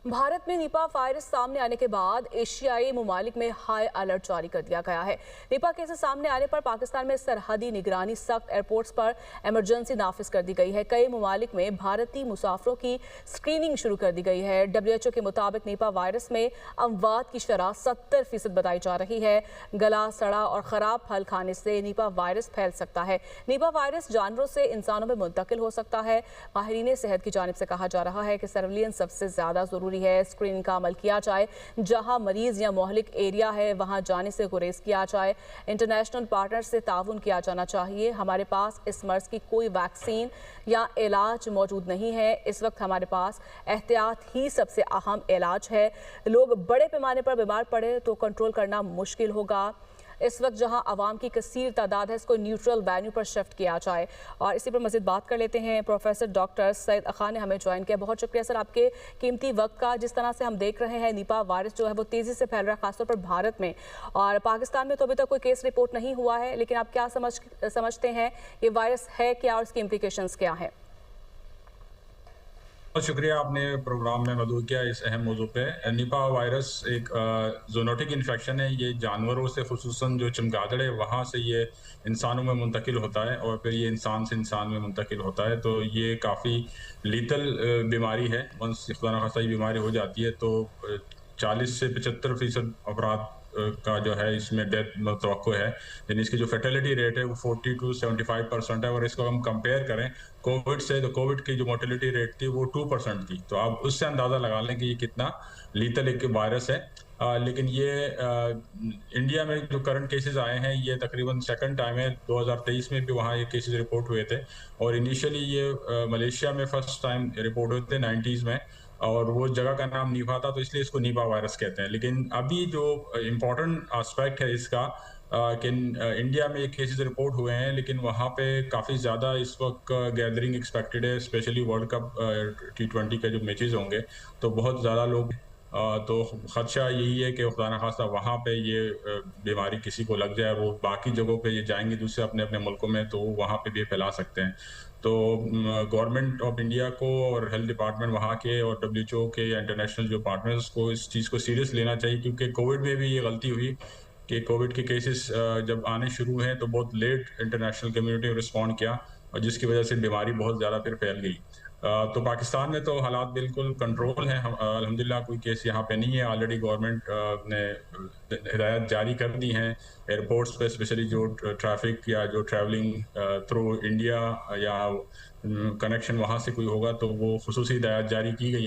भारत में Nipah virus सामने आने के बाद एशियाई ममालिक में हाई अलर्ट जारी कर दिया गया है। निपा केसेस सामने आने पर पाकिस्तान में सरहदी निगरानी सख्त, एयरपोर्ट्स पर इमरजेंसी नाफिज कर दी गई है। कई ममालिक में भारतीय मुसाफिरों की स्क्रीनिंग शुरू कर दी गई है। WHO के मुताबिक निपा वायरस में अमवात की शरह 70% बताई जा रही है। गला, सड़ा और खराब फल खाने से निपा वायरस फैल सकता है। निपा वायरस जानवरों से इंसानों में मुंतकिल हो सकता है। माहिरीन सेहत की जानिब से कहा जा रहा है कि सर्विलियंस सबसे ज्यादा जरूरी है। स्क्रीनिंग का अमल किया जाए, जहां मरीज या मोहलिक एरिया है वहां जाने से गुरेज किया जाए। इंटरनेशनल पार्टनर से ताउन किया जाना चाहिए। हमारे पास इस मर्ज की कोई वैक्सीन या इलाज मौजूद नहीं है। इस वक्त हमारे पास एहतियात ही सबसे अहम इलाज है। लोग बड़े पैमाने पर बीमार पड़े तो कंट्रोल करना मुश्किल होगा। इस वक्त जहां आवाम की कसीर तादाद है, इसको न्यूट्रल वेन्यू पर शिफ्ट किया जाए। और इसी पर मज़ीद बात कर लेते हैं। प्रोफेसर डॉक्टर सैयद अखान ने हमें ज्वाइन किया। बहुत शुक्रिया सर आपके कीमती वक्त का। जिस तरह से हम देख रहे हैं निपा वायरस जो है वो तेज़ी से फैल रहा है, खासतौर पर भारत में, और पाकिस्तान में तो अभी तक कोई केस रिपोर्ट नहीं हुआ है। लेकिन आप क्या समझते हैं ये वायरस है क्या और इसकी इम्प्लीकेशंस क्या है? बहुत शुक्रिया, आपने प्रोग्राम में मदऊ किया इस अहम मौजू पे। निपा वायरस एक जूनोटिक इन्फेक्शन है। ये जानवरों से, खुसूसन जो चमगादड़ है वहाँ से ये इंसानों में मुंतकिल होता है और फिर ये इंसान से इंसान में मुंतकिल होता है। तो ये काफ़ी लीथल बीमारी है। वंस खुदा न खास्ता ये बीमारी हो जाती है तो 40 से 75% अफराद का जो है इसमें डेथ तवक्को है। यानी इसकी जो फर्टिलिटी रेट है वो 40 to 75% है। और इसको हम कंपेयर करें कोविड से, तो कोविड की जो मोर्टेलिटी रेट थी वो 2% थी। तो आप उससे अंदाज़ा लगा लें कि ये कितना लीथल एक वायरस है। लेकिन ये इंडिया में जो करंट केसेस आए हैं ये तकरीबन सेकंड टाइम है। 2023 में भी वहाँ ये केसेस रिपोर्ट हुए थे और इनिशियली ये मलेशिया में फर्स्ट टाइम रिपोर्ट हुए थे 90s में, और वो जगह का नाम नीपा था तो इसलिए इसको नीपा वायरस कहते हैं। लेकिन अभी जो इम्पोर्टेंट एस्पेक्ट है इसका कि इंडिया में ये केसेस रिपोर्ट हुए हैं, लेकिन वहाँ पे काफ़ी ज़्यादा इस वक्त गैदरिंग एक्सपेक्टेड है, स्पेशली वर्ल्ड कप T20 के जो मैचेस होंगे तो बहुत ज़्यादा लोग तो खदशा यही है कि खुदा न खास्ता वहाँ पे ये बीमारी किसी को लग जाए, वो बाकी जगहों पे ये जाएंगे दूसरे अपने अपने मुल्कों में तो वहाँ पे भी फैला सकते हैं। तो गवर्नमेंट ऑफ इंडिया को और हेल्थ डिपार्टमेंट वहाँ के और WHO के या इंटरनेशनल जो पार्टनर्स को इस चीज़ को सीरियस लेना चाहिए, क्योंकि कोविड में भी ये गलती हुई कि कोविड के केसेस जब आने शुरू हैं तो बहुत लेट इंटरनेशनल कम्युनिटी ने रिस्पॉन्ड किया और जिसकी वजह से बीमारी बहुत ज़्यादा फिर फैल गई। तो पाकिस्तान में तो हालात बिल्कुल कंट्रोल हैं। अल्हम्दुलिल्लाह कोई केस यहाँ पे नहीं है। ऑलरेडी गवर्नमेंट ने हिदायत जारी कर दी हैं एयरपोर्ट्स पे, स्पेशली जो ट्रैफिक या जो ट्रैवलिंग थ्रू इंडिया या कनेक्शन वहाँ से कोई होगा तो वो खुसूसी हिदायत जारी की गई।